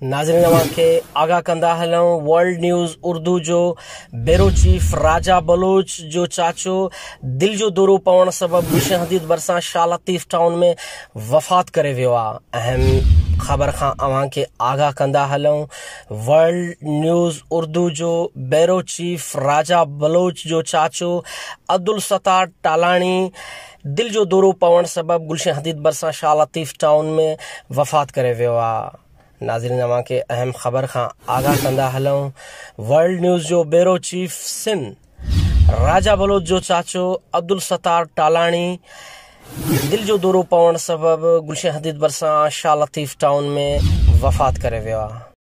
नाज़रीन अवां खे आगाह कंदा हलूं वर्ल्ड न्यूज़ उर्दू जो ब्यूरो चीफ राजा बलोच जो चाचो दिल जो दौरो पवण सबब गुलशन हदीद भरिसां शाह लतीफ़ टाउन में वफ़ात करे वियो आहे। अहम ख़बर खां अवां खे आगाह कंदा हलूं वर्ल्ड न्यूज़ उर्दू जो ब्यूरो चीफ राजा बलोच जो चाचो अब्दुल सत्तार टालाणी दिल जो दौरो पवण सबब गुलशन हदीद भरिसां शाह लतीफ़ टाउन में वफ़ात करे वियो आहे। नाज़रीन अवां खे अहम ख़बर खां आगाह कंदा हलूं वर्ल्ड न्यूज़ जो ब्यूरो चीफ सिंध राजा बलोच जो चाचो अब्दुल सत्तार टालाणी दिल जो दौरो पवण सबब गुलशन हदीद भरिसां शाह लतीफ़ टाउन में वफ़ात करे वियो आहे।